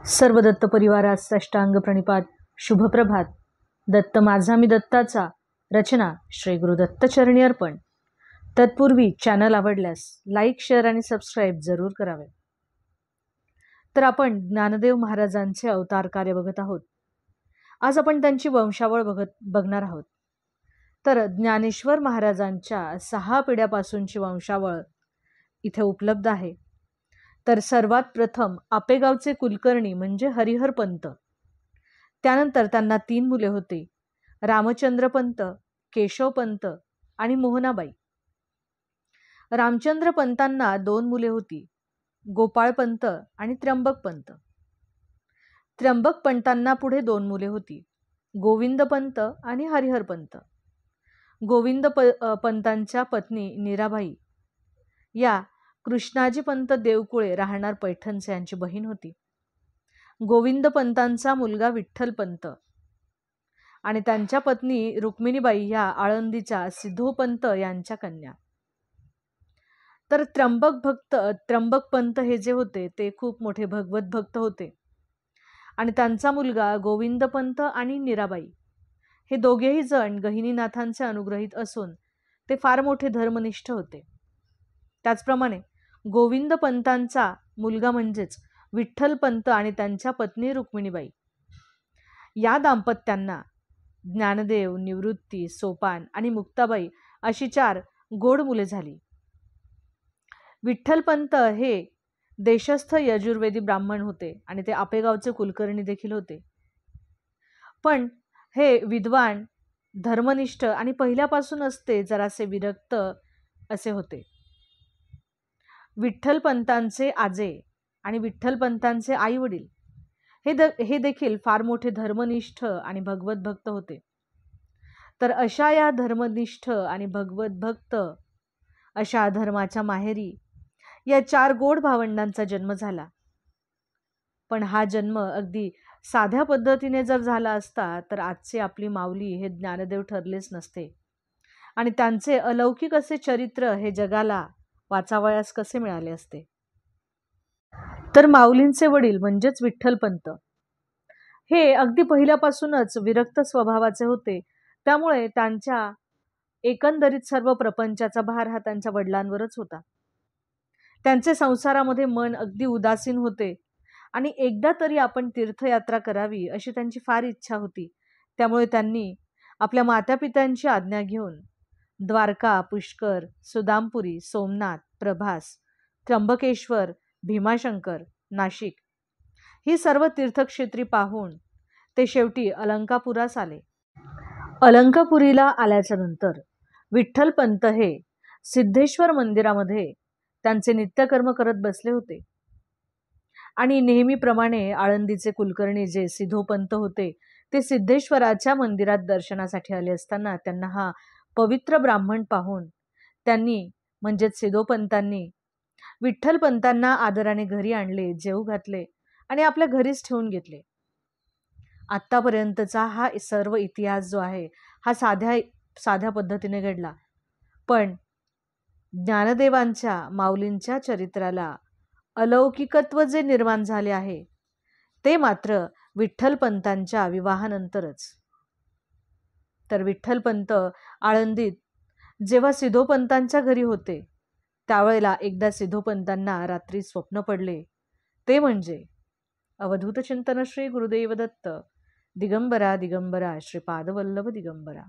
सर्व दत्त परिवारास साष्टांग प्रणिपात. शुभप्रभात. दत्त माझा मी दत्ताचा. रचना श्री गुरुदत्त चरणी अर्पण. तत्पूर्वी चॅनल आवडल्यास लाईक, शेअर आणि सबस्क्राईब जरूर करावे. तर आपण ज्ञानदेव महाराजांचे अवतार कार्य बघत आहोत. आज आपण त्यांची वंशावळ बघणार आहोत. तर ज्ञानेश्वर महाराजांच्या 6 पिढ्यापासूनची वंशावळ इथे उपलब्ध आहे. तर सर्वात प्रथम आपेगावचे कुलकर्णी म्हणजे हरिहर पंत. त्यानंतर त्यांना 3 मुले होते, रामचंद्र पंत, केशव पंत आणि मोहनाबाई. रामचंद्र पंतांना 2 मुले होती, गोपाळ पंत आणि त्र्यंबक पंत. त्र्यंबक पंतांना पुढे 2 मुले होती, गोविंद पंत आणि हरिहर पंत. गोविंद पंतांच्या पत्नी नीराबाई या कृष्णाजी पंत देवकुळे राहणार पैठणचे यांची बहीण होती. गोविंद पंतांचा मुलगा विठ्ठल पंत आणि त्यांच्या पत्नी रुक्मिणीबाई या आळंदीच्या सिद्धोपंत यांच्या कन्या. तर त्र्यंबक पंत हे जे होते ते खूप मोठे भगवत भक्त होते आणि त्यांचा मुलगा गोविंद पंत आणि नीराबाई हे दोघेही जण गहिनीनाथांचे अनुग्रहित असून ते फार मोठे धर्मनिष्ठ होते. त्याचप्रमाणे गोविंद पंतांचा मुलगा म्हणजेच विठ्ठल पंत आणि त्यांच्या पत्नी रुक्मिणीबाई या दाम्पत्यांना ज्ञानदेव, निवृत्ती, सोपान आणि मुक्ताबाई अशी 4 गोड मुले झाली. विठ्ठल पंत हे देशस्थ यजुर्वेदी ब्राह्मण होते आणि ते आपेगावचे कुलकर्णी देखील होते. पण हे विद्वान, धर्मनिष्ठ आणि पहिल्यापासूनच ते जरासे विरक्त असे होते. विठ्ठल पंतांचे आजे आणि विठ्ठल पंतांचे आई वडील हे देखील फार मोठे धर्मनिष्ठ आणि भगवत भक्त होते. तर अशा या धर्मनिष्ठ आणि भगवत भक्त अशा धर्माच्या माहेरी या 4 गोड भावंडांचा जन्म झाला. पण हा जन्म अगदी साध्या पद्धतीने जर झाला असता तर आजचे आपली माऊली हे ज्ञानदेव ठरलेच नसते आणि त्यांचे अलौकिक असे चरित्र हे जगाला वाचावयास कसे मिळाले असते. तर माऊलींचे वडील म्हणजेच विठ्ठल पंत हे अगदी पहिल्यापासूनच विरक्त स्वभावाचे होते. त्यामुळे त्यांच्या एकंदरीत सर्व प्रपंचाचा भार हा त्यांच्या वडिलांवरच होता. त्यांचे संसारामध्ये मन अगदी उदासीन होते आणि एकदा तरी आपण तीर्थयात्रा करावी अशी त्यांची फार इच्छा होती. त्यामुळे त्यांनी आपल्या मातापित्यांची आज्ञा घेऊन द्वारका, पुष्कर, सुदामपुरी, सोमनाथ, प्रभास, त्र्यंबकेश्वर, भीमाशंकर, नाशिक ही सर्व तीर्थक्षेत्री पाहून ते शेवटी अलंकापुरास आले. अलंकापुरीला आल्याच्या नंतर विठ्ठल पंत हे सिद्धेश्वर मंदिरामध्ये त्यांचे नित्यकर्म करत बसले होते आणि नेहमीप्रमाणे आळंदीचे कुलकर्णी जे सिद्धोपंत होते ते सिद्धेश्वराच्या मंदिरात दर्शनासाठी आले असताना त्यांना हा पवित्र ब्राह्मण पाहून त्यांनी म्हणजेच सिद्धोपंतांनी विठ्ठल पंतांना आदराने घरी आणले, जेवू घातले आणि आपल्या घरीच ठेवून घेतले. आत्तापर्यंतचा हा सर्व इतिहास जो आहे हा साध्या पद्धतीने घडला. पण ज्ञानदेवांच्या माऊलींच्या चरित्राला अलौकिकत्व जे निर्माण झाले आहे ते मात्र विठ्ठल पंतांच्या विवाहानंतरच. तर विठ्ठल पंत आळंदीत जेव्हा सिद्धोपंतांच्या घरी होते त्यावेळेला एकदा सिद्धोपंतांना रात्री स्वप्न पडले. ते म्हणजे अवधूत चिंतन श्री गुरुदेव दत्त दिगंबरा दिगंबरा श्रीपादवल्लभ दिगंबरा.